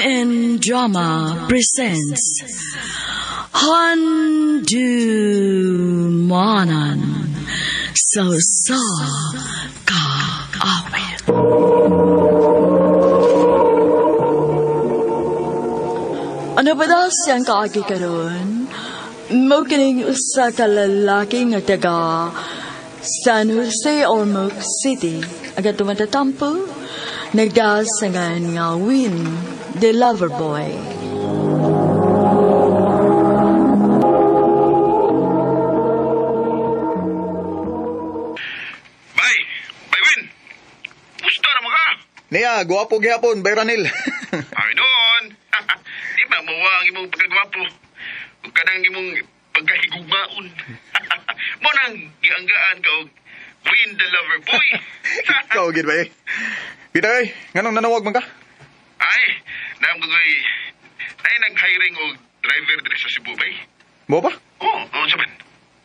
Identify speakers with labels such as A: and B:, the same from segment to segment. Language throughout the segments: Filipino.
A: and Drama presents Handumanan So Ka Awit. Ano ba daw siyang kaagi karon? Mukining usa ka lalaki nga taga San Jose or Mook City. Agad tumatatampo, nagdasangan nga Win, the lover boy.
B: Bay Win! Musta na mo ka?
C: Niya, guwapo gihapon, Bay Ranil.
B: Ay doon! Di ba mawa ang imong pagkagwapo? Huwag ka nang imong pagkahigugmaon. Mo nang gianggaan ka og Win the lover boy.
C: Ikaw, gid ba eh? Bitay, nganong nanawag man ka?
B: Ay, naamgoy. Ay, nag-hiring og driver dire sa Cebu, bay.
C: Mo ba?
B: Oo, saman.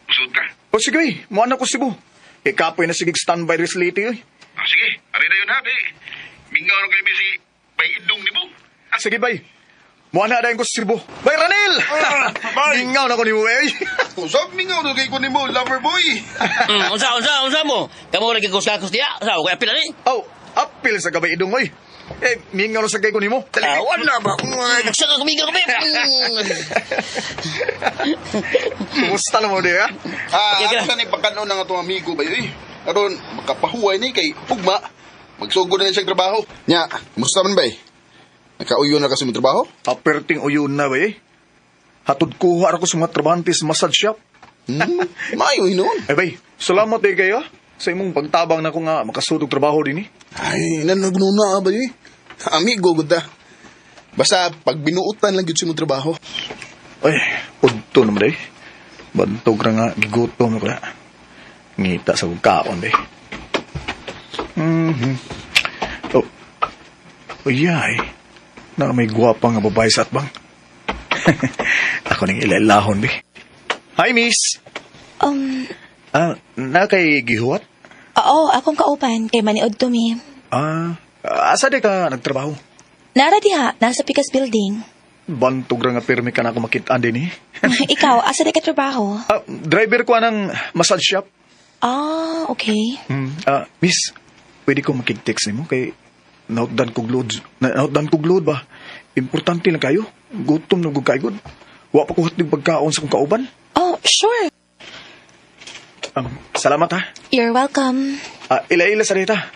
B: Usod ka.
C: O sige, mo anak ko Cebu. Ikapoy na sige standby res late eh.
B: Sige, ari na yun ha, bay. Mingaw na kayo si Bay Idong ni mo.
C: Sige, bay. Mo anak dayon ko sa Cebu. Bay Ranil!
B: Bay!
C: Ingaw na ko ni mo eh.
B: Usap, mingaw na kayo ko ni mo, lover boy.
D: Unsa mo? Kamu lagi kuskus dia. Unsa ko apil ani?
C: Oh, apil sa kabay idong oy. Eh, mingaw na sa kay ko ni mo.
D: Wala ba? Sa ka kumigal ko be.
C: Kumusta na mo di ha?
D: Okay,
B: Asa ni pagkano ng atong amigo ba yun? Aron, makapahuway ni kay Ugma. Magsugod na siyang trabaho. Nya, kumusta man ba eh? Nakauyo na kasi mo trabaho?
C: Aperting uyon na ba eh. Hatod kuha ako sa mga trabahante sa massage shop.
B: Maayo noon.
C: Eh bay, salamat eh kayo sa imong pagtabang na ko nga makasudog trabaho din eh.
B: Ay, nanaguna ba yun? Amigo, gud ta. Basta, pag binuutan lang yun sa mo trabaho.
C: Ay, udto naman eh. Bantog na nga, gigutom ako na. Ngita sa kaon eh. Oh, uyay. Na may gwapa nga babae sa atbang. Ako nang ilalahon be. Hi, miss. Na kay gihuwat?
E: Oo, akong kaupan kay maniod to mi.
C: Asa di ka nagtrabaho?
E: Nara diha, nasa Picas Building.
C: Bantog ra nga pirmi ka na ako makitaan din eh.
E: Ikaw, asa di ka trabaho?
C: Driver ko ng massage shop.
E: Okay.
C: Miss, pwede ko makig-text mo kay nautdan kog load. Nautdan kog load ba? Importante lang kayo. Gutom na gug kaygod. Wa pa ko hatnig pagkaon sa kong kauban.
E: Oh, sure.
C: Salamat ha.
E: You're welcome.
C: Ila-ila sa rita.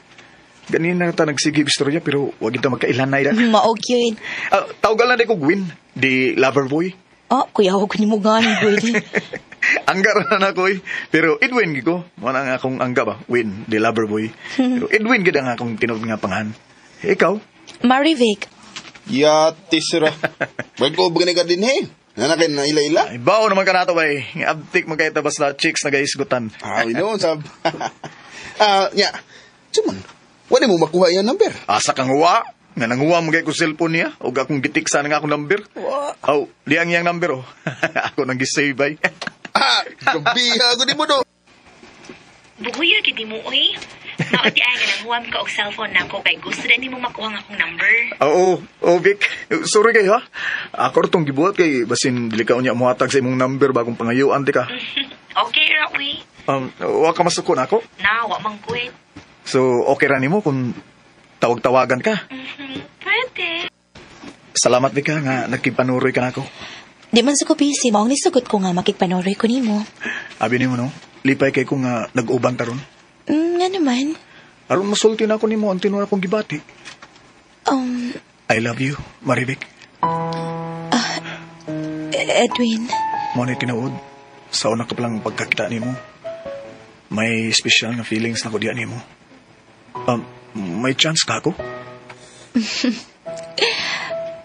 C: Ganina ta nagsigib istorya pero wag kita magkailan na ida.
E: Maog yun.
C: Tawgal na di kog Win, di lover boy.
E: Kuya ako ni mo gani, pwede.
C: Angga na ako eh. Pero Edwin giko. Wala nga akong angga ba? Win, the lover boy. Pero Edwin gid ang akong tinud nga pangalan. Ikaw?
E: Marivic.
B: Yatis ra. Wag ko bagay ka din he. Nanakin na ila-ila.
C: Ay, bao naman ka na to ba eh. Abtik magkaita basta chicks na gaisgutan.
B: Ay, no, sab. Nya. Suman, wala mo makuha yung number.
C: Asa kang huwa? Nga nanguha mo kay ko cellphone niya. O akong gitiksa na nga akong number. Aw, liyang iyang number oh. Ako nang gisave bay.
B: Gabiha ako di mo do.
F: Buhuya gid mo oy. Mao di ay nga nanghuwam ka og cellphone nako kay gusto din nimo makuha nga akong number.
C: Oo, Vic. Sorry kayo ha. Ako rin itong gibuhat kay basin dili ka unya muhatag sa imong number bagong pangayuan di ka.
F: Okay ra uy.
C: Wa ka masuko na ako.
F: Na wa man kuit.
C: So, okay ra nimo kung tawag-tawagan ka.
F: Pwede.
C: Salamat Vic ha, nga nagkipanuroy ka na ako.
E: Di man sa ko busy, maong nisugot ko nga makikpanoroy ko nimo.
C: Abi nimo no, lipay kay ko nga nag-uban taron.
E: Nga naman.
C: Aron masulti na ako nimo ang tinura kong gibati. I love you, Marivic.
E: Edwin.
C: Mo na tinuod. Sa una ka palang pagkakita nimo. May special na feelings na ko diyan nimo. May chance ka ako?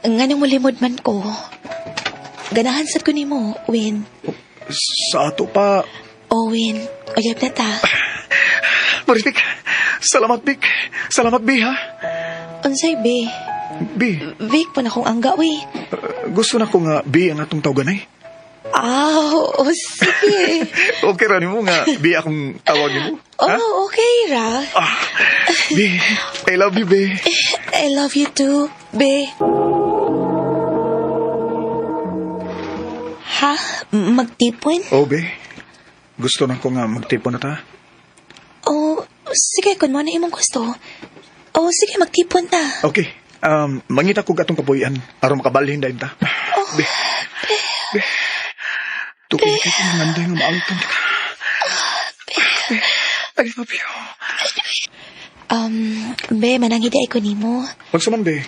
E: Nga nang mulimod man ko. Ganahan sad ko nimo, Win.
C: Sa ato pa...
E: Win. Oyab na ta.
C: Marivic, salamat Vic. Salamat Bi ha.
E: Unsay, be?
C: Bi,
E: Vic pa na kong angga, we.
C: gusto na ko nga Bi ang atong tawagan ay.
E: Sige.
C: Okay ra nimo nga Bi akong tawagin mo? Ha?
E: Okay ra.
C: Bi, I love you, Bi.
E: I love you too, be. Ha? Magtipon?
C: Oh, be. Gusto na ko nga magtipon na ta.
E: Oh, sige, kung mo na imong gusto. Oh, sige, magtipon ta.
C: Okay. Mangita ko gatong kapuyan aron makabalhin dahil ta. Be. Be. Tukin ka kung nanday nga maangkang ka. I love you.
E: Be, manangidi ay ko nimo.
C: Pagsaman, be.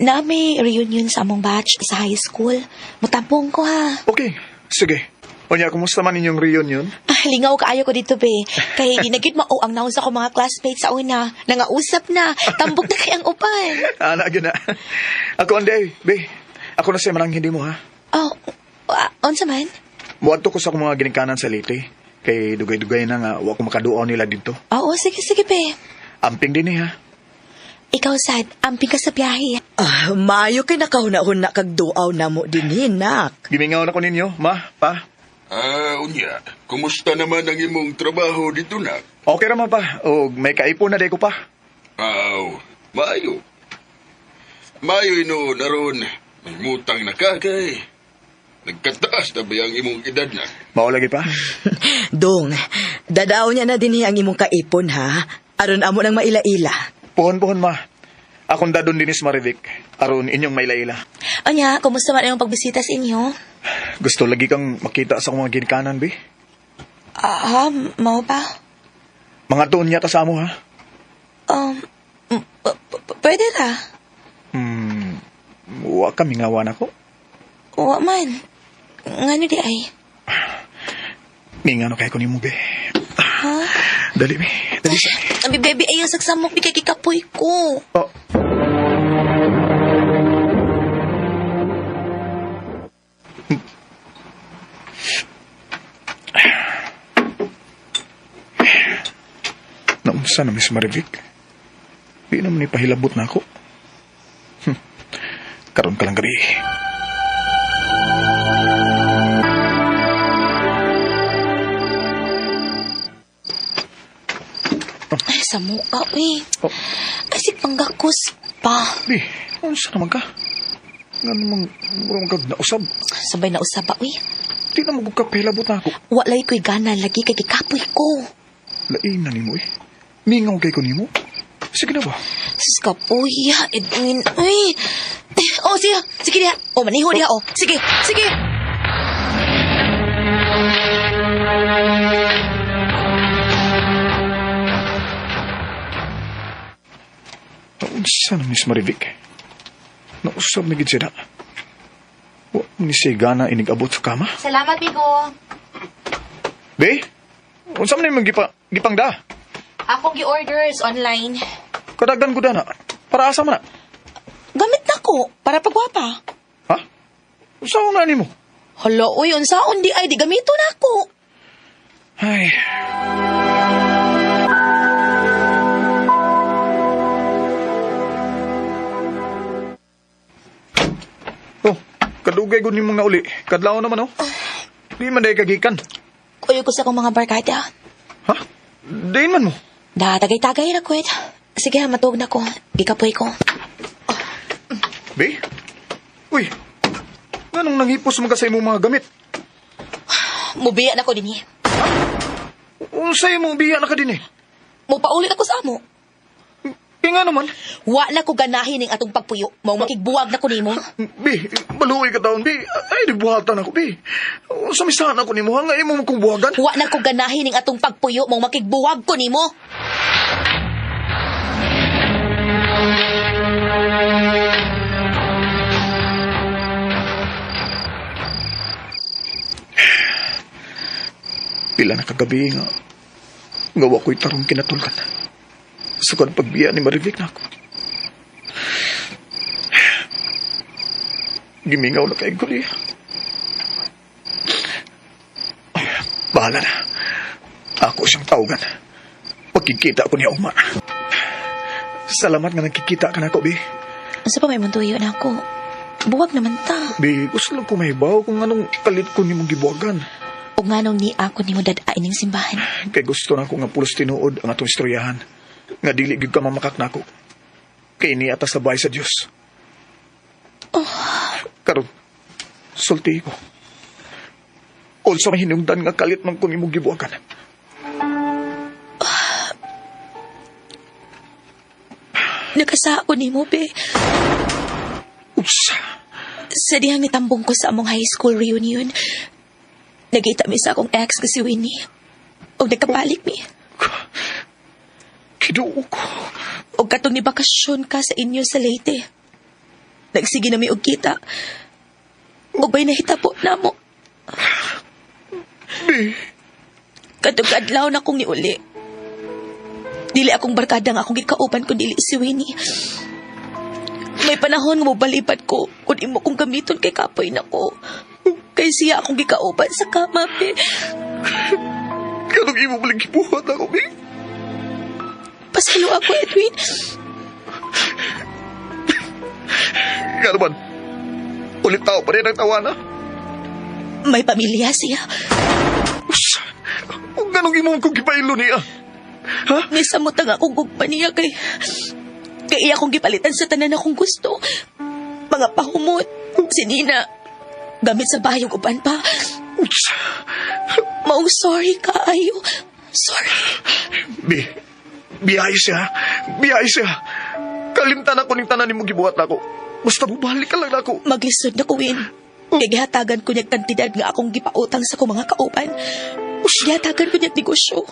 E: Na may reunion sa among batch sa high school. Mutampong ko ha.
C: Okay. Sige. Onya, kumusta man inyong reunion?
E: Lingaw kaayo ko dito, be. Kay ginagit mo ang naon sa ko mga classmates sa una. Nangausap na. Tambok na kay ang upan.
C: Ana, yun na. Ako, anday, be. Ako na siya manang hindi mo, ha?
E: Oh, unsa man?
C: Muadto ko sa akong mga ginikanan sa Leyte. Kay dugay-dugay na nga, wa ko makaduaw nila dito.
E: Oo, sige, be.
C: Amping din ha.
E: Ikaw, sad, amping ka sa biyahe.
A: Maayo kay nakahuna-huna kag duaw na mo din hinak.
C: Gimingaw na ko ninyo, ma, pa.
B: Unya, kumusta naman ang imong trabaho dito na?
C: Okay raman pa. O may kaipon na day ko pa.
B: Maayo. Maayo ino naron. May mutang na kagay. Nagkataas na ba ang imong edad na?
C: Maulagi pa.
A: Dong, dadaw niya na din ang imong kaipon ha. Aron amo nang maila-ila.
C: Pohon, ma. Akong dadon dinis Marivic. Aron inyong may laila.
E: Anya, kumusta man ang pagbisita sa inyo?
C: Gusto lagi kang makita sa akong mga ginikanan, be.
E: Mao ba?
C: Mga tuon yata sa amo, ha?
E: Pwede ra.
C: Wa kami ngawan ako.
E: Wa man. Ngano di ay?
C: Mingano kay ko ni mo, be.
E: Ha?
C: Dali, be. Dali sa.
E: Abi, baby, ayaw sagsamok di kay kikapoy ko.
C: Oh. Naunsa na, Miss Marivic? Di naman ipahilabot na ako. Karon ka lang gabi.
E: Ay, sa mukha, eh.
C: Oh.
E: Kasi panggakos pa.
C: Bi, unsa naman ka? Nga namang murang kag nausab.
E: Sabay na usaba, eh.
C: Di na magkapahilabot na ako.
E: Walay ko'y gana lagi kay kikapoy ko.
C: Lain na ni mo, eh. Mingaw kay ko ni mo. Sige na ba?
E: Sus kapoy, ha, Edwin. Uy. Oh, sige. Sige diha. Oh, maniho diha, oh. Sige, sige.
C: Naunsa na, Miss Marivic? Nausab na gid siya na. Wa ni siya gana inigabot sa kama.
E: Salamat, Bigo.
C: Be? Unsa man ni gipang da?
E: Akong gi-orders online.
C: Kadaghan ko na. Para asa man na?
E: Gamit na ko, para pagwapa.
C: Ha? Unsa na nimo?
E: Hala, uy, unsaon di ay, di gamito na ako.
C: Ay. Oh, kadugay ko nimong nauli. Kadlaw naman, oh. Di man day kagikan.
E: Kuyo ko sa akong mga barkada.
C: Ha? Dain man mo.
E: Da, tagay-tagay na kwet. Sige, matug na ko. Ikapoy ko.
C: Be? Uy, ganong nanghipos mo ka sa imong mga gamit?
E: Mubiya na ko din eh.
C: Unsay mo biya na ka din eh.
E: Mupaulit ako sa amo.
C: Kaya nga naman.
E: Wa na ko ganahin ng atong pagpuyo. Mau makigbuwag na ko nimo.
C: Be, baluoy ka taon, Be. Ay, di buhatan ako, Be. Samisahan ako ni mo, hanggang imo kong buwagan.
E: Wa na ko ganahin ng atong pagpuyo. Mau makigbuwag ko nimo.
C: Pila na kagabi nga. Gawa ko'y tarong kinatulkan. Sukad pagbiya ni Marivic na ako. Gimingaw na kay Guli. Bahala na. Ako siyang tawagan. Pagkikita ko niya uma. Salamat nga nagkikita ka na ako, Bi.
E: Asa pa may muntuyo na ako? Buwag naman ta.
C: Bi, gusto lang ko mahibaw kung anong kalit ko ni mong gibuwagan.
E: O nga nung ni ako ni mo dadain ng simbahan.
C: Kay gusto na ko nga pulos tinuod ang atong istoryahan. Nga dili gid ka mamakak na ako. Kay ni atas na bahay sa Diyos. Karon, sulti ko. Unsa may hinungdan nga kalit man kung imong gibuakan.
E: Nakasaon ni mo, be.
C: Usa.
E: Sa dihang nitambong ko sa among high school reunion, nagita mi sa akong ex nga si Winnie. O nagkabalik mi.
C: Kiduo ko.
E: O katong ni bakasyon ka sa inyo sa Leyte. Nagsige na mi og kita. O ba'y nahitabo na mo.
C: Be,
E: Katong adlaw na akong niuli. Dili akong barkada nga akong gikauban kung dili si Winnie. May panahon nga mobalipad ko kung imo kong gamiton kay kapoy na ko. Kay siya akong gikauban sa kama, be.
C: kanong imo maling gibuhat ako, be.
E: Pasalo ako, Edwin.
C: Nga naman, ulit tao pa rin ang tawana.
E: May pamilya siya.
C: Usa. Kung ganong imo kong gipailo niya. Ha?
E: Nisamot ang akong gugma niya kay iya akong gipalitan sa tanan akong gusto. Mga pahumot, sinina, gamit sa bayog uban pa.
C: Usa.
E: Maong sorry kaayo. Sorry.
C: Be, biyay siya. Biyay siya. Kalimtan ako ning tanan nimo gibuhat nako. Basta mubalik ka lang nako.
E: Maglisod na kuwin. Kaya gihatagan ko niyag kantidad nga akong gipautang sa kong mga kauban. Gihatagan ko niyag negosyo.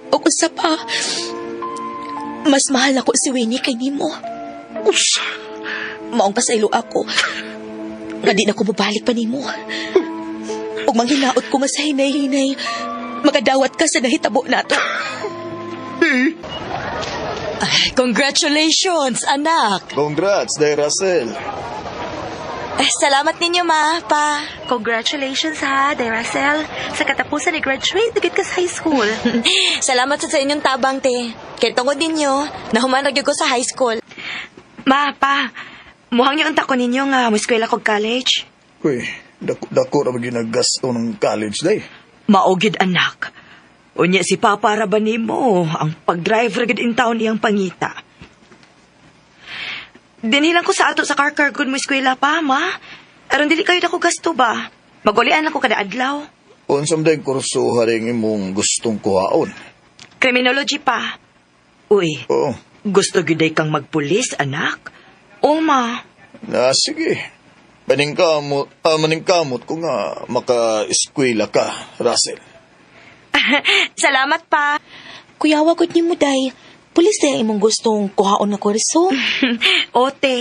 E: O kung sa pa, mas mahal ako si Winnie kay nimo.
C: Usa.
E: Maong pasaylo ako. Nga di na ko mabalik pa nimo. O manghinaot ko nga sa hinay-hinay, makadawat ka sa nahitabo nato.
C: Be,
A: Congratulations, anak!
C: congrats, Day Russell.
E: Salamat ninyo, ma, pa.
F: Congratulations ha, Deracel. Sa katapusan ni graduate, nagit ka sa high school.
E: Salamat sa inyong tabang, te. Kaya tungod ninyo, nahuman ra gyud ko sa high school.
F: Ma, pa, muhang yung unta ko ninyo nga muskwela kog college.
C: Uy, dako na ginagasto ng college, Day.
G: Maugid anak. Unya si Papa ra ba nimo ang pag-drive ra gid in town iyang pangita. Dinhilang ko sa ato sa car good mo eskwela pa, ma. Aron dili kayo dako gasto ba? Magulian lang ko kada adlaw.
C: Unsam day kurso haring imong gustong kuhaon.
G: Criminology pa. Uy,
C: Oo.
G: gusto gyud day kang magpulis, anak? O ma.
C: Sige. Maningkamot ko nga maka-eskwela ka, Russell.
G: Salamat pa.
E: Kuya, wagod ni mo, day. Pulis day imong gustong kuhaon nga kurso.
G: Ote,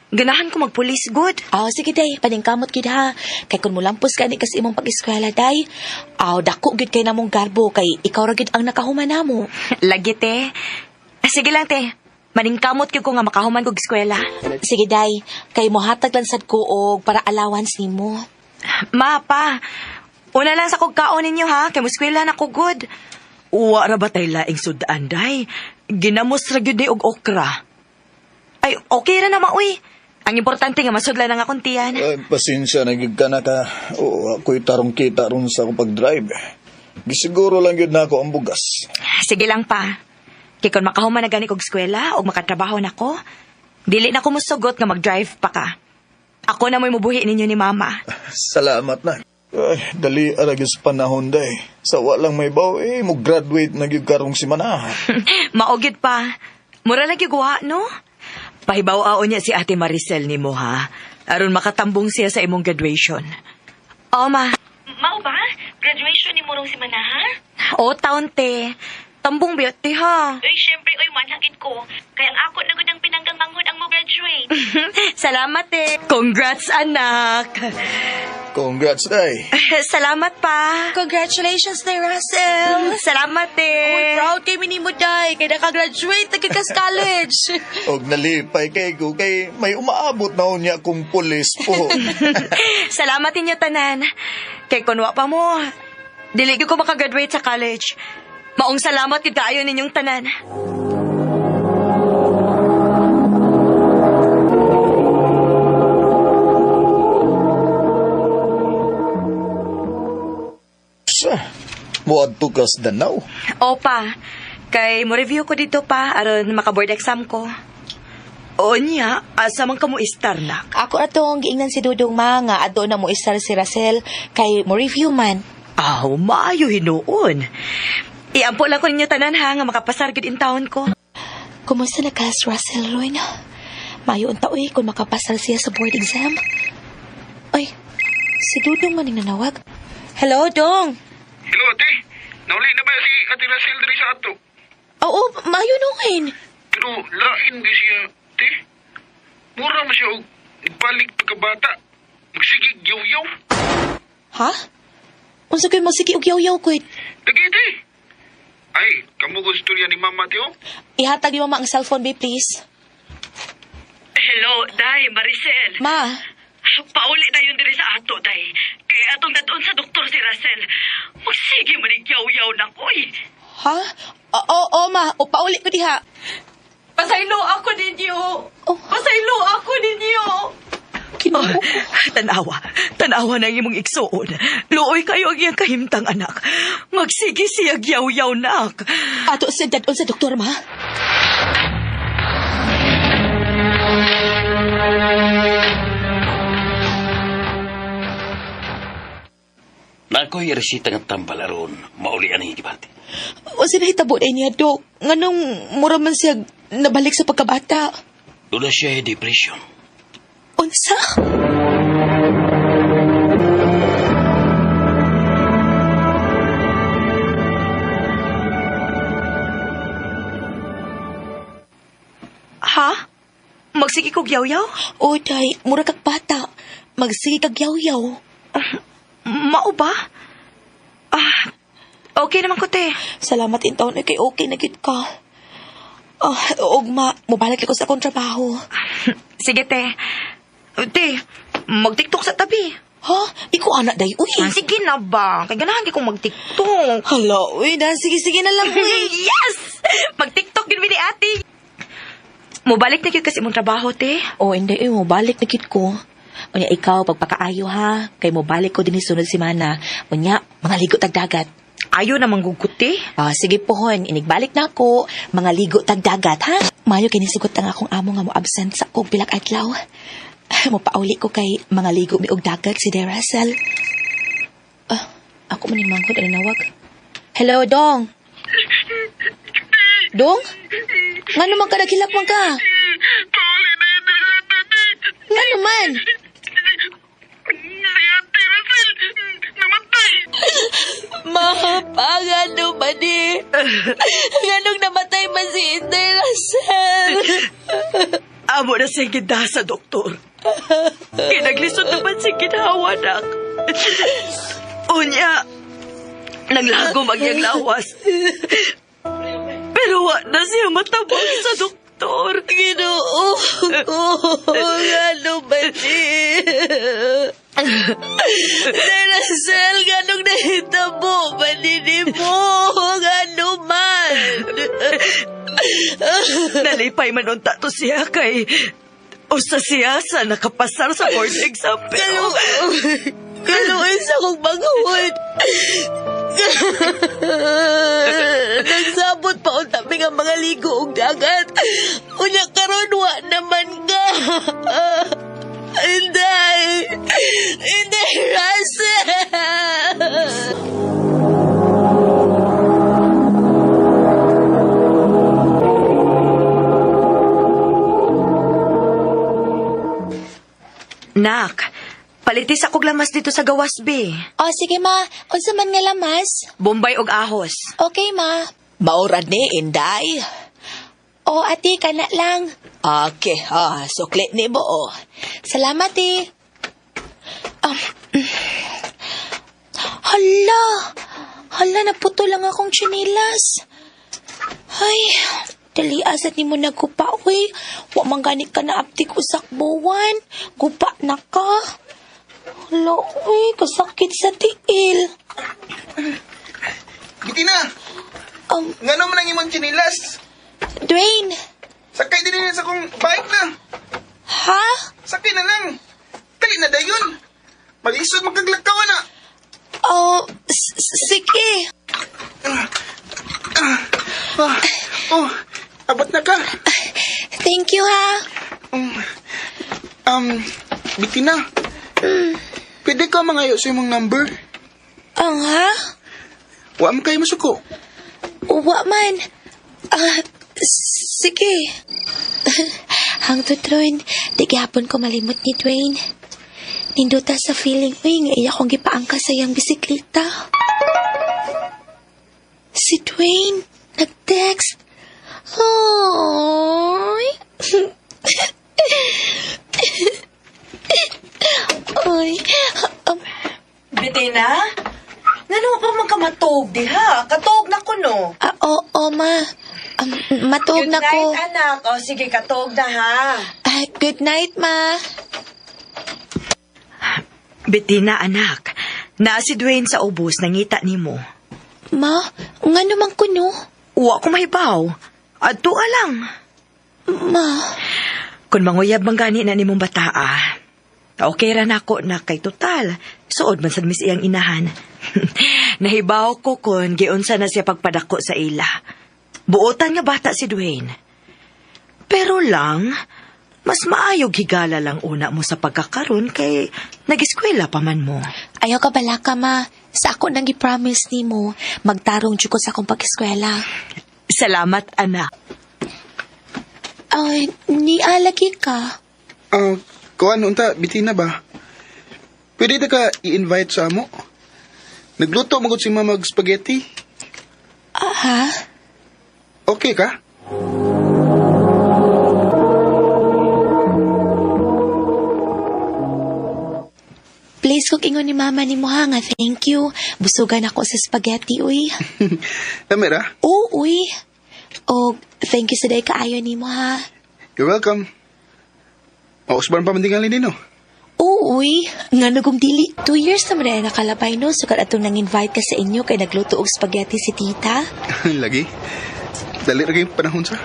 G: ganahan ko magpulis good.
E: Sige, day. Paningkamot gid ha. Kay kung mulampos ka ni kasi imong pag-eskwela, day. Dako gid kay namong garbo kay ikaw ra gid ang nakahuman namo.
G: Lagi te. Sige lang te. Maningkamot ko nga makahuman kog eskwela.
E: Sige, day. Kay mohatag lang sad ko og para allowance nimo.
G: Ma, pa. Una lang sa kog kaon ninyo ha. Kay muskwela na ko good. Uwa ra ba tay laing sudaan, day? Ginamos ra gyud ni og okra. Ay, okay ra naman, uy. Ang importante nga masudlan ang akong tiyan.
C: Ay, pasensya na gid ka na ka. Oo, ako'y tarong kita ron sa akong pag-drive. Gisiguro lang yun na ako ang bugas.
G: Sige lang pa. Kay kung makahuman na gani kog eskwela o makatrabaho na ko, dili na ko musugot nga mag-drive pa ka. Ako na mo'y mubuhi ninyo ni Mama.
C: Salamat na. Ay, dali aragis panahon day. Sa walang may baw, mo graduate na gyud karong simana.
G: Maugid pa. Mura lagi guha, no? Pahibaw-aon niya si Ate Maricel ni mo, ha? Aron makatambong siya sa imong graduation. O, ma.
F: Mao ba? Graduation ni Murong si Manaha?
G: O, taon, te. Tambong biyot, te, ha?
F: Uy, syempre, manhagit ko. Kaya ang ako nagod ang pinanggang manghod ang mo graduate.
G: Salamat, te. Congrats, anak.
C: Congrats, day.
G: Salamat, pa.
E: Congratulations, day, Russell.
G: Salamat, te.
E: Proud kay minimo, day. Kaya nakagraduate na ka college.
C: Og nalipay kay ko kay may umaabot na unya kung pulis po.
G: Salamat inyo, tanan. Kay kunwa pa mo, dili ko makagraduate sa college. Maong salamat kid kaayo ninyong tanan.
C: Muadto kas Danau.
G: Opa, kay mo review ko dito pa aron maka-board exam ko. O niya, asa man ka mo istar, nak?
E: Ako atong giingnan si Dudong ma nga adto na mo istar si Russell kay mo review man.
G: Aw, maayo hinuon. Iampo lang ko ninyo tanan ha, nga makapasar gid in taon ko.
E: Kumusta na ka, Russell, Roy? Mayo unta uy kung makapasar siya sa board exam. Ay, si Dudong man ang nanawag. Hello, Dong.
B: Hello, ate. Nauli na ba si Ate Rachel diri sa ato?
E: Oo, mayo nungin.
B: Pero lain di siya, ate. Mura mo siya og balik pagkabata. Magsigig yaw-yaw.
E: Ha? Unsa kay mo sige og yaw-yaw ko?
B: Lagi, ate. Ay, kamu ko istorya ni Mama, ate, oh.
E: Ihatag ni mama ang cellphone, babe, please.
F: Hello, Day, Maricel.
E: Ma,
F: Pauli na yun diri sa ato, Day. Kaya atong natoon sa doktor si Russell. Magsige man yaw-yaw na ko, eh.
E: ha? Oo, ma. O, pauli ko diha.
G: Pasaylo ako ninyo.
E: Oh.
G: Pasaylo ako ninyo.
E: Kinuha ko.
G: Tanawa na ang imong igsuon. Luoy kayo ang iyang kahimtang anak. Magsige siya yaw-yaw, nak.
E: Ato sa dadon sa doktor, ma.
D: Nako'y resita ng tambal aron. Mauli ang higibati.
E: O sinahitabo na niya, Dok. Nganong mura man siya nabalik sa pagkabata.
D: Doon siya depression.
E: Unsa?
G: Ha? Magsige kog yaw-yaw?
E: O, day, mura kag bata. Magsige kag yaw-yaw.
G: Mao ba? Okay naman ko, te.
E: Salamat in taon kay okay na gid ka. Ugma, mubalik ako sa akong trabaho.
G: Sige, te. Te, mag-tiktok sa tabi.
E: Ha? Ikaw anak day, uy.
G: Sige na ba? Kaya ganahan di kong mag-tiktok.
E: Hala, uy, sige na lang, uy.
G: Yes! Mag-tiktok yun ni ate. Mubalik na yun kasi mong trabaho, te.
E: O, hindi, mubalik na gid ko. Unya, ikaw, pagpakaayo ha. Kay mubalik ko din sunod si Mana. Unya, mga ligo tagdagat.
G: Ayaw na manggugot, te.
E: Sige po, hon. Inigbalik na ako. Mga ligo tagdagat, ha? Mayo kinisugot na nga akong amo nga mo absent sa kong pilak adlaw. Mapauli ko kay mga ligo mi og dagat si Derasel. Ako man manghod ang nawag. Hello, Dong. Dong? Nga naman ka naghilak man ka?
B: Pauli na yun diri sa ato, ate.
E: Nga naman?
B: Si Ate Rachel namatay.
E: Mahapagano ba ni? Ganong namatay ba si Derasel?
G: Amo na siya gida sa doktor. Kinaglisod naman si ginawa, nak. Unya, naglago magyang lawas. Pero wa na siya matabang sa doktor.
E: Ginoo ko, gano ba ni? Derasel, ganong nahitabo ba ni mo? Gano man?
G: Nalipay man unta to siya kay usa siya sa nakapasar sa board exam pero
E: Gano'n isa kong baguhod. Nagsabot pa unta nga mga ligo og dagat. Unya karon wa naman ka. Inday, Russell.
G: Nak, palitis ako lamas dito sa gawas, be.
E: O sige ma, unsa man nga lamas?
G: Bombay og ahos.
E: Okay ma. Maurad ni Inday. O ati kana lang. Okay, sukli ni mo. Salamat eh. Hala, naputo lang akong chinilas. Ay, dali asat ni mo nagkupa, uy. Wa man ganit ka na aptik usak buwan. Gupa na ka. Hala, uy, kasakit sa tiil.
H: Buti na! Nga naman ang imong chinilas.
E: Dwayne.
H: Sakay din sa kong bike na.
E: Ha?
H: Sakay na lang. Kali na dayon. Malisod magkaglakaw na.
E: Oh, sige.
H: Abot na ka.
E: Thank you, ha?
H: Bitina. Pwede ka mangayo sa imong number?
E: Ang ha?
H: Wa mo kayo masuko.
E: Wa man. Sige. Hangtod ron, di gihapon ko malimot ni Dwayne. Ninduta sa feeling, nga iya kong gipaangka sa iyang bisikleta. Si Dwayne, nag-text. Ay. Ay.
G: Bitina? Ngano pa magkamatog diha? Katog na ko no.
E: Oo, ma. Matog na ko.
G: Good night, anak. O sige, katog na ha.
E: Good night, ma.
G: Bitina, anak. Na si Dwayne sa ubos, nangita ni mo.
E: Ma, nga naman ko no.
G: Uwa ko mahibaw. Adto lang.
E: Ma.
G: Kung manguyab man gani na nimong bataa, okay ra nako na kay total. Suod man sa mis iyang inahan. Nahibaw ko kung giunsa na siya pagpadako sa ila. Buotan nga bata si Dwayne. Pero lang, mas maayog higala lang una mo sa pagkakaroon kay nag-eskwela pa man mo.
E: Ayaw ka bala ka, ma. Sa ako nang i-promise ni mo, magtarong jud ko sa akong pag-eskwela.
G: Salamat, anak.
E: Ay, nialagi ka.
H: Kuan unta, Bitina ba? Pwede na ka i-invite sa amo? Nagluto magod si mama og spaghetti.
E: Ha?
H: Okay ka?
E: Please kong ingon ni mama ni mo ha nga, thank you. Busugan ako sa spaghetti, uy.
H: Namira,
E: Oo, uy. O, thank you sa day kaayo ni mo ha.
H: you're welcome. Mausban pa mandingali din, no?
E: Oo, uy. Nga nagong dili. 2 years na man na nakalabay, no? Sukat atong nang-invite ka sa inyo kay nagluto og spaghetti si tita.
H: Lagi. Dali ra kayong panahon sa.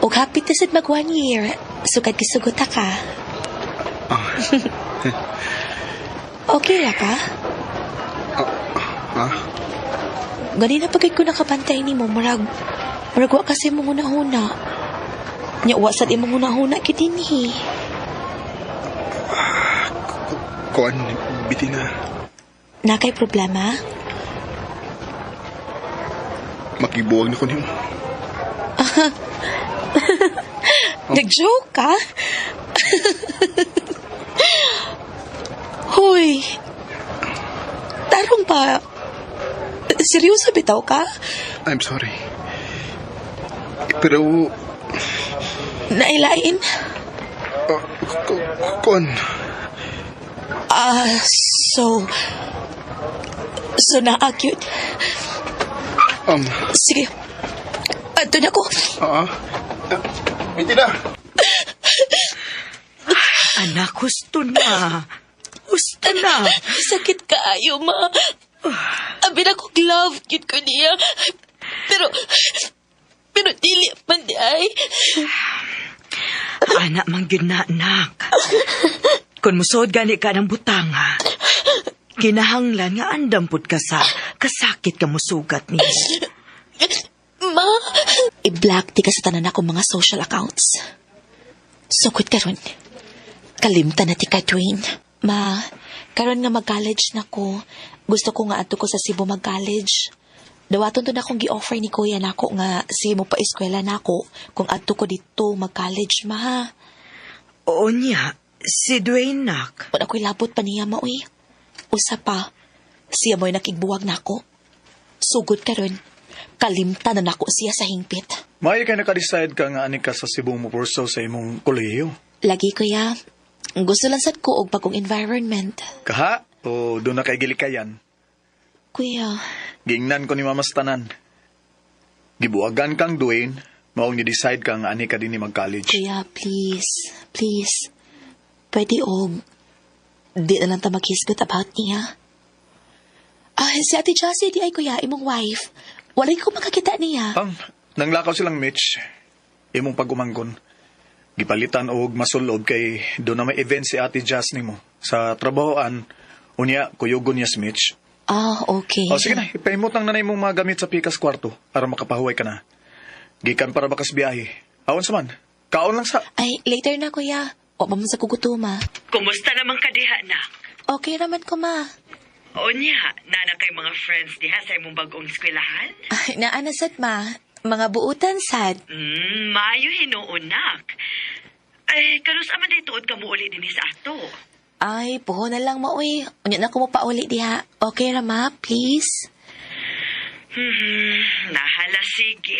E: O happy to sad mag 1 year. Sukat kisuguta ka. Okay ra ka? Ganina pagay ko nakapantay ni mo, marag wa kasi mong una-una. Nya wasad imong una-una kitini.
H: Kuan, Bitina.
E: Nakay problema?
H: Makibuwag na ko nimo.
E: Nag-joke ka? Hoy. Tarong pa. Seryoso bitaw ka?
H: I'm sorry. Pero,
E: Nailain?
H: kuan,
E: So na-acute. Sige. Ato na ko.
H: Bitina.
G: Anak, gusto na. Gusto na.
E: Sakit kaayo, ma. Abi na kong love, cute ko niya. Pero dili man di ay.
G: Anak mang yun na, anak. Kung musod gani ka ng butanga, kinahanglan nga andampod ka sa kasakit ka musugat niya.
E: Ma, i-block ti ka sa tanan akong mga social accounts. Sukot karon. Kalimtan na ti ka, Dwayne. Ma, karon nga mag-college na ko. Gusto ko nga ato ko sa Cebu mag-college. Dawaton to na akong gi-offer ni kuya nako nga si mo pa eskwela nako kung ato ko dito mag-college, ma.
G: Oo niya, si Dwayne nak.
E: Wala ko'y labot pa niya, maoy. Usa pa, siya mo'y nakigbuwag nako. Sugod karon. Kalimtan na nako siya sa hingpit.
C: May kay naka-decide ka nga ani ka sa Cebu mo purso sa imong kolehiyo.
E: Lagi kuya, gusto lang sad ko og bagong environment.
C: Kaha o doon na kay gilikayan.
E: Kuya,
C: Gingnan ko ni mama sa tanan. Gibuagan kang Dwayne, maong ni-decide kang ani ka din ni mag-college.
E: kuya, please. Please. Pwede og di na lang ta maghisgot about niya. Si Ate Josie, di ay kuya, imong wife. Walay ko makakita niya.
C: Nanglakaw silang Mitch. Imong pag-umanggon. Gipalitan og masulob kay doon na may event si Ate Jazz nimo. Sa trabahoan, unya kuyugon niya si Mitch.
E: Okay.
C: Sige na, ipahimot ang nanay mong mga gamit sa pikas kwarto para makapahuway ka na. Gikan para bakas biyahe. Awan sa man, Kaon lang sa...
E: Ay, later na, kuya. O pa man sa kugutuma.
F: Kumusta naman ka diha, nak?
E: Okay raman ko, ma.
F: O niya, nana kay mga friends diha sa imong bagong eskwelahan?
E: Ay, naanasad, ma. Mga buutan, sad.
F: Maayo hinuon, nak. Ay, kanus aman dito ka mo uli din sa ato.
E: Ay, puho na lang, ma, uy. Unya na ko mo pauli diha. Okay ra, ma, please.
F: Nahala, sige.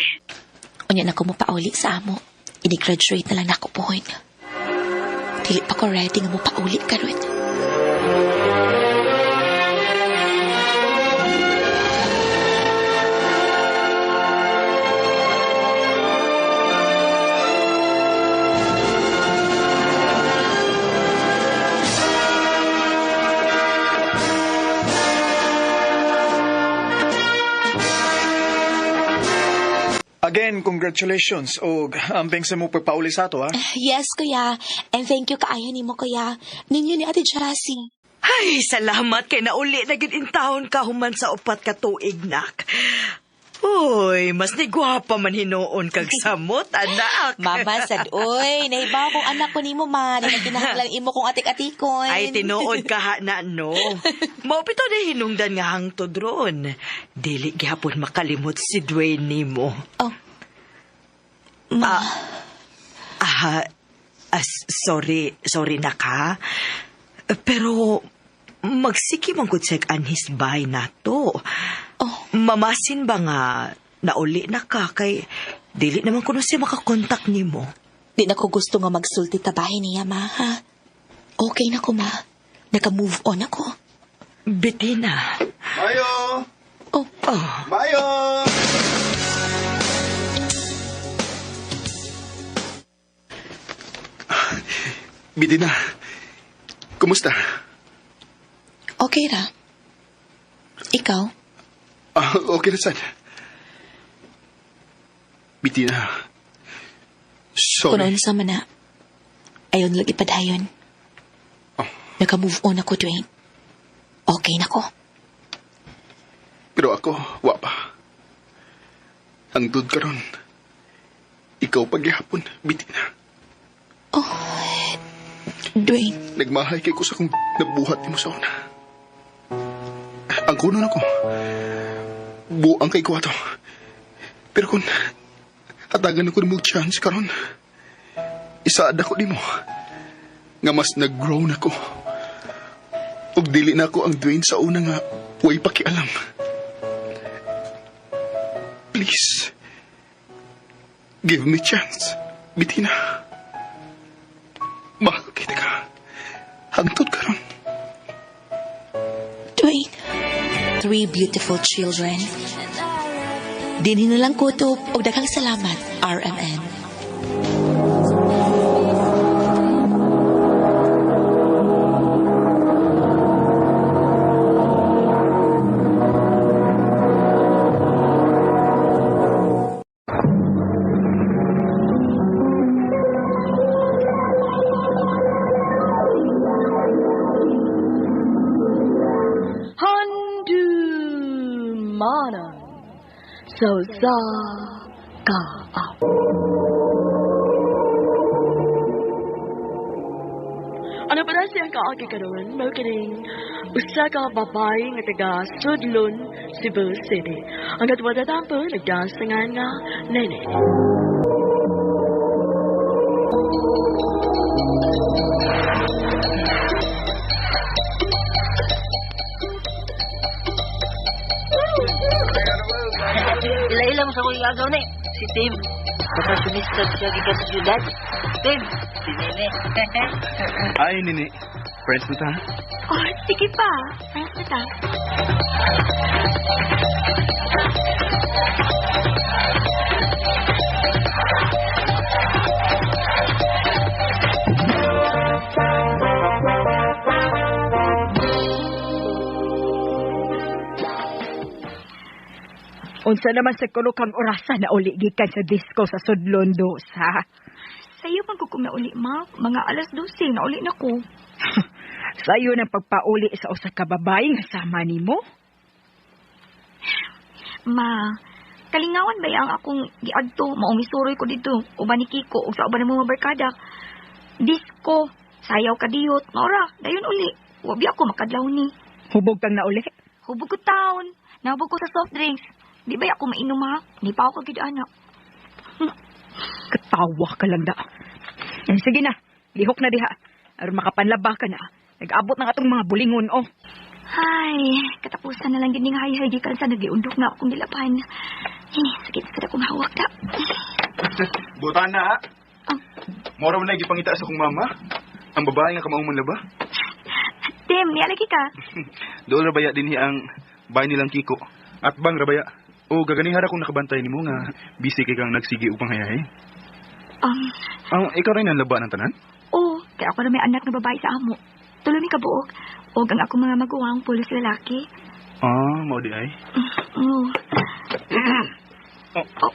E: Unya na ko mo pauli sa amo. Ini-graduate na lang na ako puhon. Dili pa ko ready nga mo pauli karon.
C: Again, congratulations. O, ambeng sa mo pagpauli sa ato, ha?
E: Yes, kuya. And thank you kaayo ni mo, kuya. Ninyo ni Ate Jessie.
G: Ay, salamat kay nauli na gid in taon ka human sa upat ka tuig, nak. Uy, mas ni gwapa man hinuon kag samot, anak.
E: Mama, sad, uy. Nahibaw kong anak ko ni mo, ma. Di na kinahanglang imo kong atik-atikon.
G: Ay, tinuod ka ha na, no? Maupito na hinungdan nga hangtod ron. Dili gihapon makalimot si Dwayne ni mo.
E: Oh. Ma.
G: Sorry na ka. Pero, magsiki mong kutsek anhis bahay na to.
E: Oh.
G: Mamasin ba nga nauli na ka kay dili naman kuno siya makakontak ni mo.
E: Di na ko gusto nga magsulti tabahin niya, ma, ha? Okay na ko, ma. Naka-move on ako.
G: Bettina.
H: Mayo!
E: Oh.
H: Mayo! Bettina, kumusta?
E: Okay ra. Ikaw?
H: Okay na sad. Bettina, sorry.
E: Kunoon sa mana. Ayon lagi padayon.
H: Oh.
E: Naka-move on ako, Dwayne. Okay na ko.
H: Pero ako, wa pa. Hangtod karon. Ikaw pagyapon, Bettina.
E: Oh, Dwayne.
H: Nagmahay kay ko sa kung nabuhat mo sa una. Ang kuno na ko. Buang kay ko ato. Pero kung hatagan ako mo chance karon, isaad ako di mo. Nga mas nag-grow na ko. Ug dili na ako ang Dwayne sa una nga way pakialam. Please, give me chance, Bettina. Mahal kita ka. Hangtod ka ron.
E: Dwayne. 3 beautiful children. Dinhi na lang kutob og daghang salamat, RMN.
A: Handumanan so sa ka up. Ano pa na siyang kaagi karon? Mao kining usa ka babae nga taga Sudlon, Cebu City. Ang katwada tampo nagdasangan nga nene.
I: Ilang sa kuya agaw na si Tim. Baka sumistad siya gikan sa syudad. Tim, si Nene.
H: Ay, Nini. Friends mo ta?
I: Oh, sige pa. Friends na ta.
J: Unsa naman sa kuno kang orasan na uli gikan sa disco sa Sudlon dos, ha?
I: Sa'yo man ko kung nauli, ma. Mga alas 12, nauli na ko.
J: Sa'yo ng pagpauli sa usa ka babae nga sama nimo?
I: Ma,
K: Kalingawan ba ang akong giadto, maong isuroy ko dito, uban ni Kiko, ug sa uban ng mga barkada. Disco, sayaw kadiyot, maura, dayon uli. Wabi ako makadlaw ni.
J: Hubog kang na uli.
K: Hubog ko taon, nahubog ko sa soft drinks. Di ba ako mainom ha? Di pa ako kagid anak.
J: Katawa ka lang da. Sige na, lihok na diha. Aron makapanlaba ka na. Nag-abot ng atong mga bulingon, oh.
K: Ay, katapusan na lang gining hay-hay gikan sa nagiundok na akong nilapan. Sakit sa akong hawak da.
H: Butan na, ha? Mora mo na gipangita sa kong mama. Ang babae nga kamauman na ba?
K: Tim, niya lagi ka.
H: Doon rabaya din ang bahay nilang Kiko. At bang rabaya? O gaganihara kung nakabantay ni mo nga busy kay kang nagsigi upang hayahay. Ikaw rin ang laba ng tanan?
K: Oo, kaya ako na may anak na babae sa amo. Tuloy mi kabuok. O ang akong mga maguwang pulos lalaki.
H: Mao di ay.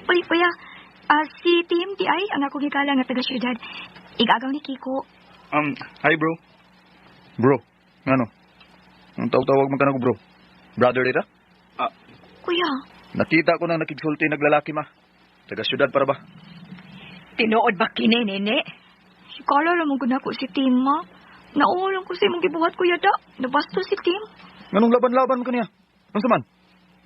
K: Uy, kuya. Si Tim, di ay, ang akong hikala nga taga-syudad. Igagaw ni Kiko.
C: Hi bro. Bro, ano? Ang tawag man ka na ko bro. Brother dita?
K: Kuya.
C: Nakita ko na nakigsulti naglalaki ma. Taga syudad para ba?
J: Tinuod ba kini, nene?
K: Hikala lang mong ko si Tim, ma. Nauulang ko sa imong gibuhat, kuya da. Nabasto si Tim.
C: Nganong laban-laban ka niya? Ang saman?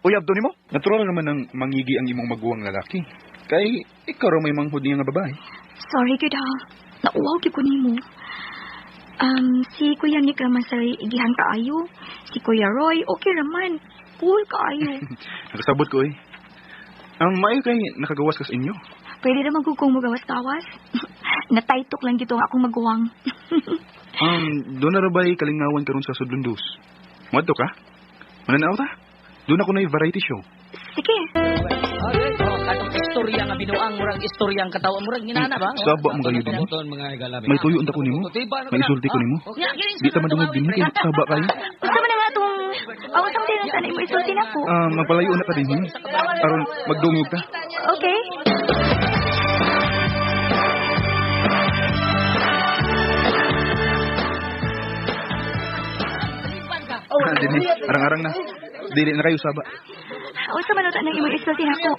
C: Uyab to nimo?
H: Natural naman ang mangigi ang imong maguwang lalaki. Kay ikaw raw may manghud niya nga babae.
K: Sorry, good ha. Nauwaw ko nimo. Si Kuya Nick naman sa igihan kaayo. Si Kuya Roy, okay naman. Cool kaayo.
H: Nakasabot ko eh. Ang maayo kay nakagawas ka sa inyo.
K: Pwede naman kung magawas-gawas. Nataytok lang dito akong maguwang.
H: Doon na rabay kalingawan karon sa Sudlundos. Madto ka? Mananaw ta? Doon ako na yung variety show.
K: Sige.
D: Katong istorya nga binuang murag istorya ang katawa murag ginana ba?
H: Saba mo kayo din. May tuyo unta ko nimo. May isulti ko nimo. Di ta madungog din kay saba kayo.
K: Gusto mo na nga itong awasang din sana mo isulti na ko.
H: Magpalayo na ka din. Aron magdungog ta.
K: Okay.
H: Dili, arang-arang na. Dili na kayo saba.
K: Usa man na imo isulti na ko.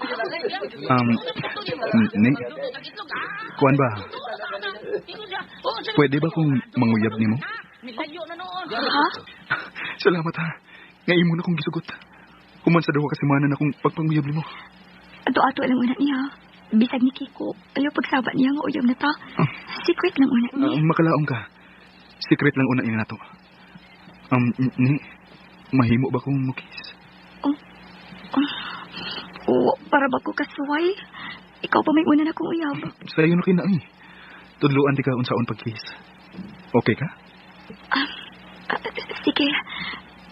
H: Ni. Kuan ba? Pwede ba kung manguyab nimo?
K: Ha?
H: Salamat ha. Ngayon mo na kong gisugot. Human sa dawa kasi manan akong pagpanguyab nimo.
K: Ato-ato lang una niya. Bisag ni Kiko, ayaw pagsaba niya nga uyab na ta. Secret lang una niya.
H: Makalaong ka. Secret lang una niya na to. Ni, mahimo ba kong mukis?
K: Para ba ko kasuway? Ikaw pa may una na kong uyab.
H: Sa'yo na kinaay. Tudluan di ka unsaon pagkis. Okay ka?
K: Sige.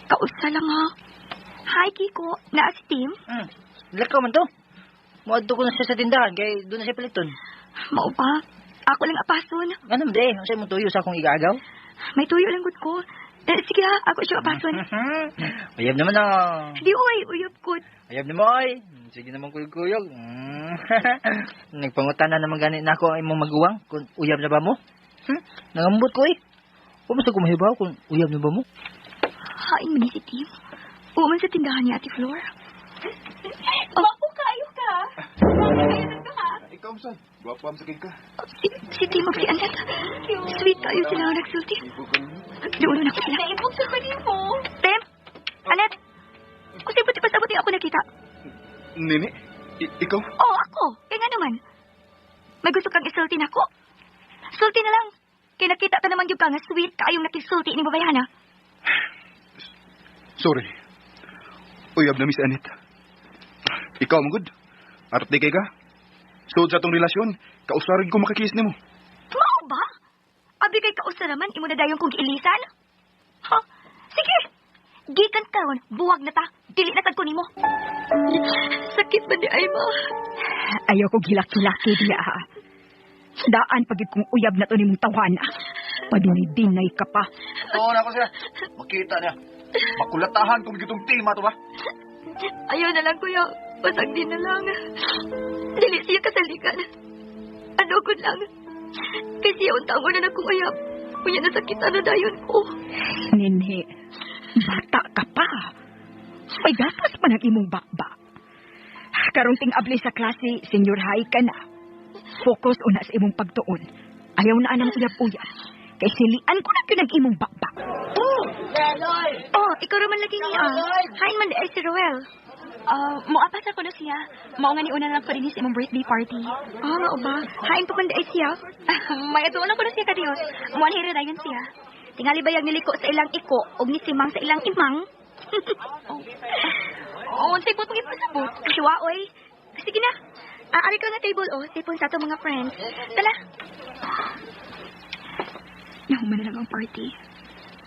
K: Kausa lang ha. Hi, Kiko. Naa si Tim?
I: Lakaw man to. Muadto ko na siya sa tindahan, kaya doon na siya paliton.
K: Mao ba? Ako lang apason.
I: Ano mo de? Kasi mo tuyo sa akong igagaw?
K: May tuyo lang gud ko. Sige ha, ako siya apason.
I: Uyab naman na.
K: Di oy, uyab ko.
I: Uyab naman oy. Sige naman kuyog-kuyog. Nagpangutan na naman ganit na ako ang imong maguwang kung uyab na ba mo? Nangambot ko eh. Kung basta kumahibaw kung uyab na ba mo?
K: Hain mo ni si Tim. Uman sa tindahan ni Ate Flor. Bako kayo ka.
H: Ikaw, Sam. Guwapam sa ka.
K: Si Tim ang anak. Sweet kayo sila ang nagsulti. Doon na ko sila. Naibog sa kanil mo. Tim? Anet? Kasi buti pasabot ako nakita.
H: Nini? Ikaw?
K: Oo, ako. Kaya nga naman. May gusto kang isulti na ko. Sulti na lang. Kaya nakita ka naman yung ka nga sweet kayong nakisulti ni babayana.
H: Sorry. Uyab na, Miss Annette. Ikaw, magod. Arte kay ka. Sud sa tong relasyon, kausarin ko makakis nimo.
K: Mao ba? Abi kay kausa naman, imo na dayon kong giilisan? Ha? Sige. Gikan karon, buwag na ta. Dili na tad ko nimo. Sakit ba di ay ma?
J: Ayaw ko gilaki-laki diya ha. Daan pagid kong uyab na to ni mong tawana. Padinay-dinay ka pa.
C: Oo na ko siya. Makita niya. Makulatahan kung gitong tima to ba?
K: Ayaw na lang, kuya. Basag din na lang. Dili siya kasalikan. Ano ko lang. Kasi yung taon na akong uyab. Kuya nasakitan na dayon ko.
J: Ninhe, bata ka pa. May gatas pa ng imong bakba. Karong ting-abli sa klase, senior high ka na. Focus una sa imong pagtuon. Ayaw na anang uyab-uyab. Kay silian ko na yun ang imong bakbak.
K: Oh, ikaw raman lagi niya. Hain man ay si Roel. Muapas ako na siya. Mao nga ni una lang ko din sa imong birthday party. Oo ba? Hain po kundi ay siya. May atuon ako na siya kadiyos. Muan hira dayon siya. Tingali bayag niliko sa ilang iko ug ni simang sa ilang imang. Unsay po itong ipasabot? Siwa, oy. Sige na. Ari ka nga table, oh. Sipon sa itong mga friends. Tala. Nahuman na lang ang party.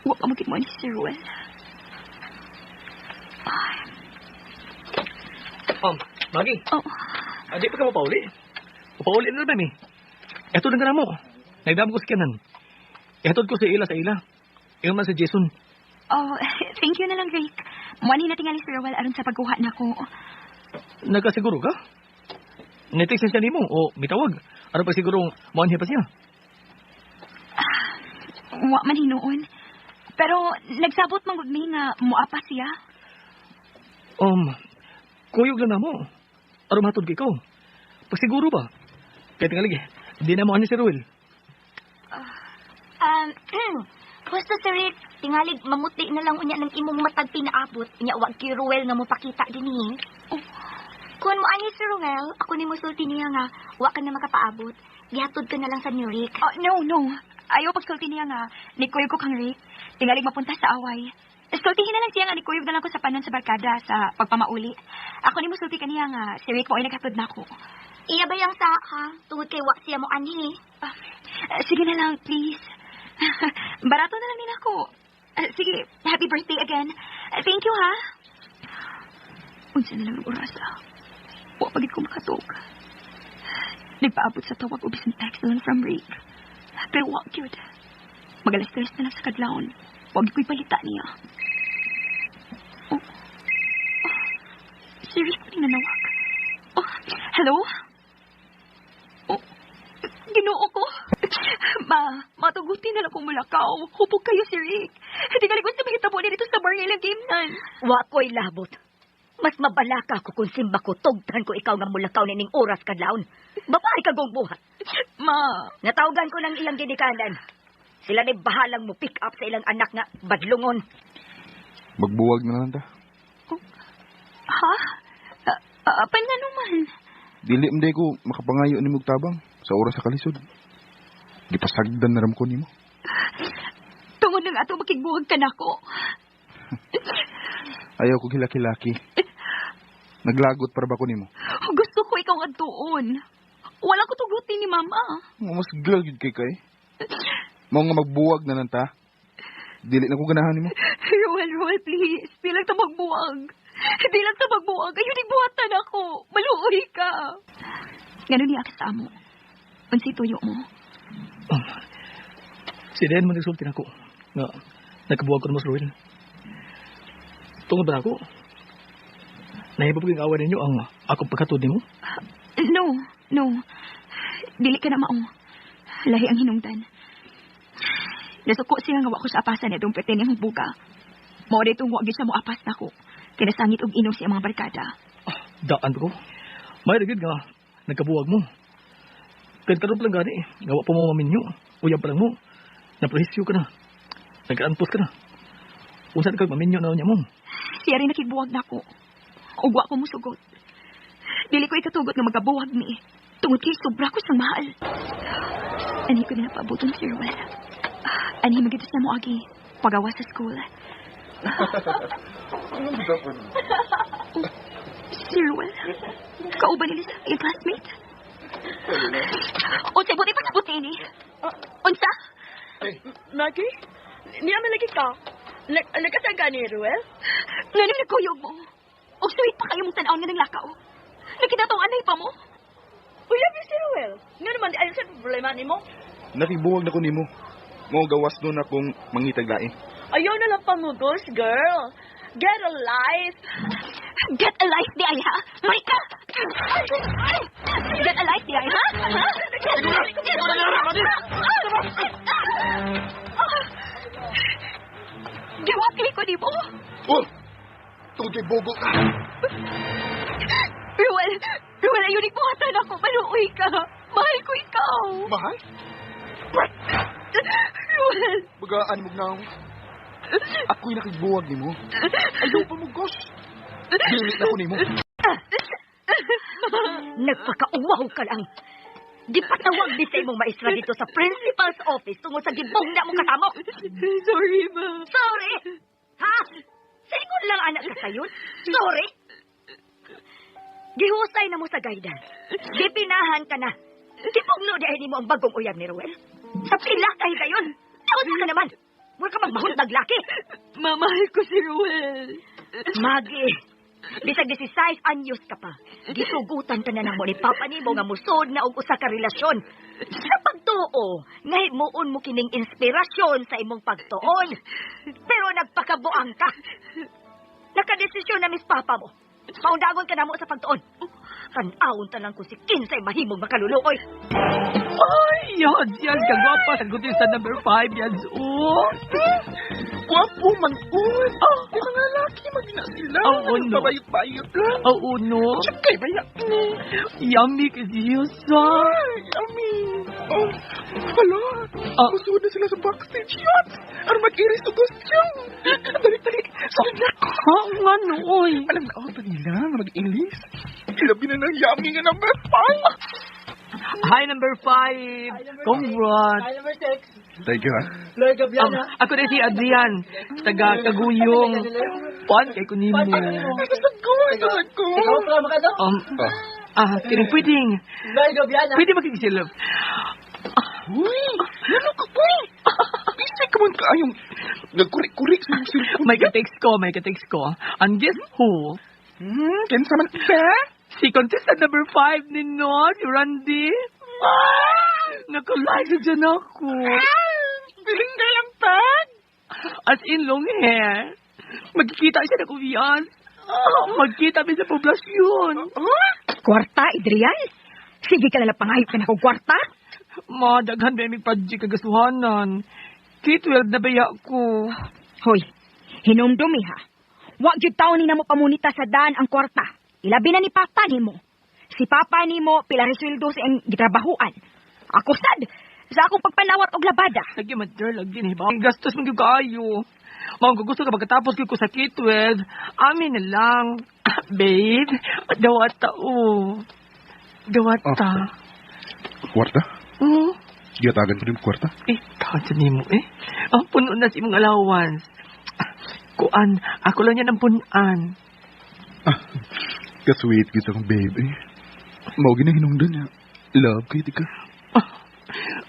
K: Huwag ka magkit mo ni Sir Ruel.
L: Maggie.
K: Oh.
L: Di pa ka mapauli? Mapauli na naman eh. Eto na nga mo. Naidam ko si Kanan. Eto ko sa ila. Iyon man si Jason.
K: Oh, thank you na lang, Rick. Muani na tingali Sir Ruel aron sa pagkuha na ko.
L: Nagkasiguro ka? Netext siya nimo o mitawag? Ano pa siguro maanhi pa siya?
K: Wa man hinuon. Pero nagsabot man gud mi nga muapa siya.
L: Kuyog lang na mo. Aron matod kay ko. Pagsiguro ba? Kaya tingali, hindi na mo ani si Ruel.
K: Basta Sir Rick, tingalig mamuti na lang unya ng imong matag pinaabot. Unya wag kay Ruel nga mo pakita dinhi. Kung mo ani si Ruel, ako ni musulti niya nga wa ka na makapaabot. Gihatod ka na lang sa ni Rick. No. Ayaw pagsulti niya nga, nikuyog ko kang Rick. Tingalig mapunta sa away. Sultihin na lang siya nga, nikuyog na lang ko sa panon sa barkada sa pagpamauli. Ako ni musulti ka niya nga, si Rick mo ay naghatod na ako. Iya ba yung sa, ha? Tungod kay wa siya mo ani. Sige na lang, please. Barato na lang din ako. Sige, happy birthday again. Thank you, ha? Unsa na lang ang orasa. Wa pagid ko makatog. Nagpaabot sa tawag o bisan text lang from Rick. Pero wag yun. Mag-alas-tres na lang sa kadlawon. Wag ko'y palita niya. Si Rick pa rin nanawag. Hello? Ginoo ko. Matuguti na lang kong mulakaw. Hupog kayo si Rick. Hindi ka likod sa mahitabo niya dito sa bar nilang game nan.
M: Wa ko'y labot. Mas mabalaka ko kung simba ko tugtan ko ikaw nga mulakaw nining oras kadlawon. Babae ka gong buhat. Natawagan ko ng iyang ginikanan. Sila ni bahalang mo pick up sa ilang anak nga badlungon.
H: Magbuwag na lang ta.
K: Ha? Pan nga naman?
H: Dili mday ko makapangayo ni Mugtabang sa oras sa kalisod. Gipasagdan na ram ko nimo.
K: Tungod ng ato makigbuwag ka na ko.
H: Ayaw ko hilaki-laki. Naglagot para ba ko nimo?
K: Gusto ko ikaw nga doon. Wala ko tugutin ni Mama.
H: Mas girl gid kay kay. Mao nga magbuwag na lang ta. Dili na ko ganahan nimo.
K: Roel, please. Di lang ta magbuwag. Di lang ta magbuwag. Ayun, buhatan ako. Maluoy ka. Ganun niya ka sa amo. Unsay tuyo mo?
L: Si Den man nagsulti nako. Nga nagkabuwag ko na mas Ruel. Tungod ba ako? Nahibab ko yung awa ninyo ang akong pagkatod nimo?
K: No. Dili ka na mao. Lahi ang hinungdan. Nasuko siya nga wako sa apasan na itong pretend yung buka. Mao dito nga siya mo apas na ko. Kinasangit og inom siya mga barkada.
L: Daan ko. May rigid nga. Nagkabuwag mo. Kantarong lang gani. Gawa pa mo maminyo. Uyab pa lang mo. Naprohisyo ka na. Nagkaantos ka na. Unsan kag maminyo na niya mo.
K: Siya rin nakigbuwag na ko. Ugwa ko musugot. Dili ko ikatugot nga magabuwag ni. Tungod kay sobra ko sang mahal. Ani ko na napabuton si Ruel. Ani magitas na mo agi. Pagawa sa school. Si Ruel. Kauban nila sa iyong classmate. Unsay buti pa sa buti ni. Unsa?
A: Maggie? Niya man lagi ka. Nagkasangka ni Ruel?
K: Ngayon nagkuyog mo. O sweet pa kayo mong tanaw nga ng lakaw. Nakita tong anay pa mo.
A: Uyab si Ruel. Nga naman di ayon sa problema ni mo.
H: Nakibuwag na ko nimo. Mo gawas doon akong mangitag lain.
A: Ayaw na lang pamugos, girl. Get a life.
K: Get a life di ay ha? Marika! Get a life di ay ha? Gawaki ko di mo.
H: Oh! Tungkol bogo ka.
K: Ruel, ayun buhatan ako. Maluoy ka. Mahal ko ikaw.
H: Mahal?
K: Ruel.
H: Bagaan mo na. Ako'y nakigbuwag ni mo. Ayaw pa mo, Gos. Dilit na ko ni mo.
M: Nagpakauwaw ka lang. Di patawag din sa imong maestra dito sa principal's office tungod sa gibong na mong kasamo.
K: Sorry, ma.
M: Sorry? Ha? Sigon lang anak ka sayon? Sorry? Gihusay na mo sa guidance. Gipinahan ka na. Gipugno di ay mo ang bagong uyab ni Ruel. Sa pila kayo gayon. Taon ka naman. Huwag ka magbahundag laki.
K: Mamahal ko si Ruel.
M: Magi, bisag 16 anyos ka pa. Gisugutan ka na ng mo ni Papa ni mo nga musod na og usa ka relasyon. Sa pagtuo, nahimuon mo kining inspirasyon sa imong pagtuon. Pero nagpakabuang ka. Nakadesisyon na Miss Papa mo. Maundagon ka na mo sa pagtuon. Tanawon ta lang ko si Kinsay mahimong makaluluoy.
L: Ay, yan. Yan, kagwapa. Sagutin sa number 5, yan. Oh.
H: Wapo man, uy. Yung mga laki, magina sila.
L: Oo, no.
H: Bayot-bayot lang.
L: Oo, no.
H: Tsakay bayak ni.
L: Yummy kasi yun, sa.
H: Yummy. Oh, hala. Musuod na sila sa backstage yacht. Ano mag-iris to costume. Dali-dali.
L: Ha, nga no, oy.
H: Alam na ako nila na mag-ilis. Ilabi na ng yummy nga number 5.
L: Hi, number 5. Congrats.
I: Hi, number 6.
H: Thank you, ha?
I: Lloyd Gabiana.
L: Ako na si Adrian. Taga Kaguyong. Pan kay kunimo.
H: Nasag ko.
I: Ikaw pala makado?
L: Kining pwedeng.
I: Lloyd Gabiana.
L: Pwede makikisilap.
H: Uy, ano ka po? Bisay ka man kaayong nagkurik-kurik sa iyong cellphone.
L: May ka-text ko. And guess who?
H: Kinsa man ka?
L: Si contestant number 5 ni no, si Randy. Nakulay sa dyan ako.
H: Piling ka lang, Pag.
L: As in long hair. Magkikita siya na kuwian. Magkita mi sa poblasyon.
J: Kwarta, Adrian? Sige ka nalang pangayop ka na kong kwarta?
L: Madaghan ba yung padji kagasuhanan. K-12 na baya ko.
J: Hoy, hinumdumi ha. Wag yung taon ni na mo pamunita sa daan ang kwarta. Ilabi na ni Papa ni mo. Si Papa ni mo pila resweldo sa ang gitrabahuan. Ako sad, sa akong pagpanawat og labada.
L: Lagi mater, lagi ni ba? Gastos mo yung kaayo. Mga gusto ka pagkatapos ko sa K-12, amin na lang. Babe, dawata o. Dawata.
H: Kwarta? Giyatagan ko rin kwarta?
L: Kasan ni mo puno na si mong allowance. Kuan, ako lang yan ang punan.
H: Kasweet kita kong baby. Mao ginahinungdan niya. Love kay tika.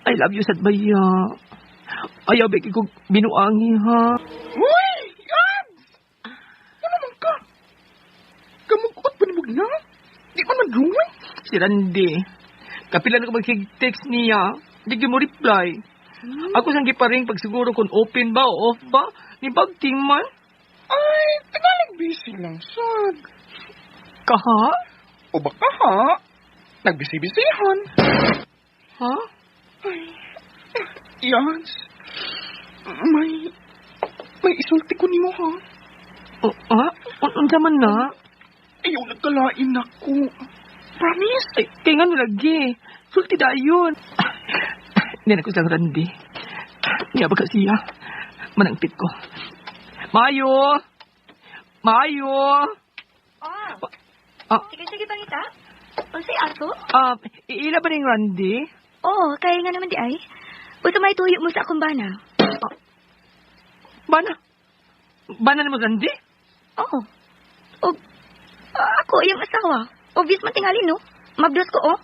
L: I love you, sad baya. Ayaw, beki ko binuangi, ha?
H: Uy! Yan! Ano man ka? Kamugot pa ni Mugna? Di pa man druway?
L: Si Randy. Kapila na ko mag-text niya. Di mo reply. Ako sang giparing pag siguro kung open ba o off ba. Ni bagting man.
H: Ay, tagalang busy lang, sad.
L: Kaha?
H: O baka ha? Nagbisi-bisihan.
L: Ha?
H: Ay, Yans. May isulti ko ni mo, ha?
L: Unsa man na?
H: Ayaw nagkalain ako. Promise?
L: Ay, kaya nga lagi. Sulti da yun. Hindi na ko sa Randy. Nga ba siya? Manangpit ko. Mayo!
K: Sige, pangita. Unsay aso?
L: Iila ba rin Randy?
K: Oo, kaya nga naman di ay. Buto may tuyo mo sa akong bana.
L: Bana? Bana na mo Randy?
K: Oo. Ako, yung asawa. Obvious man tingali, no? Mabdos ko, oh.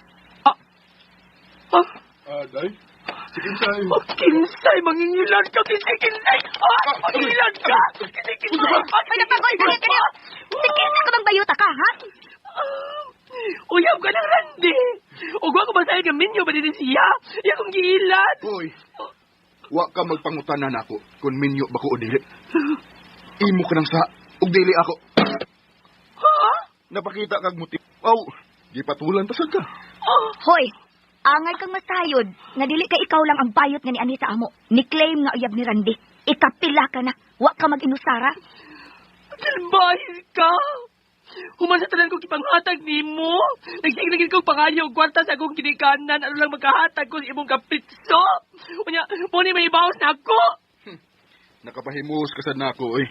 H: Day? Si Kinsay.
L: Kinsay, mangingilan ka. Kinsay. Mangingilan ka. Kinsay.
K: Ay, napagod ka rin kayo. Sikisa ka bang bayuta ka, ha?
L: Uyaw ka ng Randy. Ugwa ko ba sa'yo ng minyo ba din siya? Iya kong giilan.
H: Hoy, wa ka magpangutanan ako kung minyo ba ko o dili. Imo ka nang sa, ug dili ako.
L: Ha?
H: Napakita kag motiv. Gipatulan ta sad ka.
K: Hoy, angay kang masayod. Nga dili ka ikaw lang ang bayot nga ni Anita amo. Ni-claim nga uyab ni Randy. Ikapila ka na. Wa ka mag-inusara.
L: Dalbahis ka. Human sa tanan ko kipanghatag nimo. Nagsigilagin kong pangayo og kwarta sa akong ginikanan. Ano lang magkahatag ko sa imong kapitso. Unya, mo ni may ibawas na ako.
H: Nakapahimus ka sad nako, oy.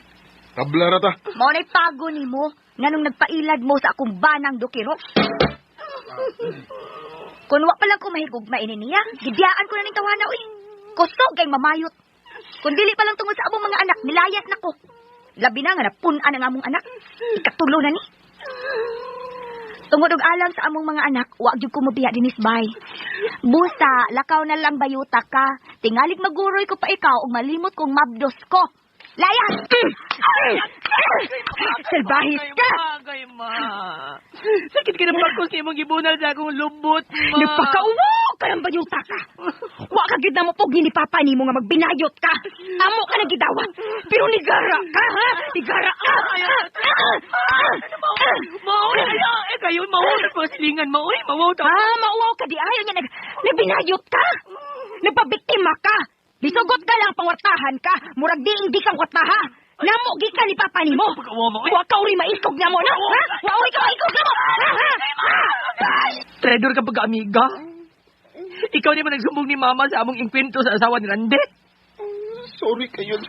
H: Tabla ra ta.
K: Mao na'y pago nimo nganong nagpailad mo sa akong banang dukiro. Kung wa pa lang ko mahigugma ini niya, gidiyaan ko na ning tawana oy. Kusog kay mamayot. Kung dili pa lang tungod sa among mga anak, nilayas na ko. Labi na nga napun-an ang among anak. Ikatulo na ni. Tungod og alam sa among mga anak, wa gyud ko mobiya dinis bay. Busa, lakaw na lang bayuta ka. Tingalig maguroy ko pa ikaw ug malimot kong mabdos ko. Layas! Salbahis ka!
L: Bagay, ma. Sakit ka na pagkos sa imong gibunal sa akong lubot, ma.
J: Nagpakauwo ka ng bayuta ka. Wa ka gid na mo pogi ni papa nimo nga magbinayot ka. Amo ka na gidawat. Pero nigara ka, ha? Nigara ka.
L: Maoy, kayo, maoy, pasilingan, maoy, mawaw ta.
J: Mauwaw ka di ayaw niya nagbinayot ka. Nagpabiktima ka. Bisugot ka lang pangwartahan ka. Murag di hindi kang wartaha. Namo gikan ni papa nimo. Wa ka uri maikog na mo na. Ha? Wa uri ka maikog na mo.
L: Traidor ka pagka-amiga. Ikaw naman nagsumbong ni mama sa among inkwento sa asawa ni Randy.
H: Sorry kayo.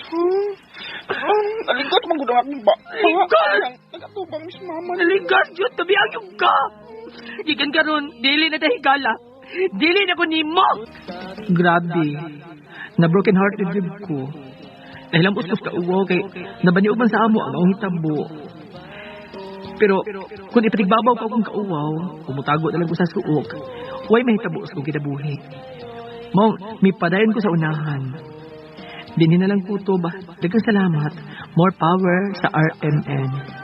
H: Naligot man gud akong ba.
L: Naligot!
H: Nagatubang mis mama.
L: Naligot yun, tabiang yung ka. Gikan karon, dili na tahigala. Dili na ko nimo. Grabe. Na broken hearted jud ko. Dahil ang ustos ka uwaw kay nabaniog man sa amo ang akong hitabo. Pero kung ipatigbabaw ka akong kauwaw, umutago na lang ko sa suok, huwag mahitabo sa kong kinabuhi. Mao, may padayon ko sa unahan. Dinhi na lang ko to ba? Daghang salamat. More power sa RMN.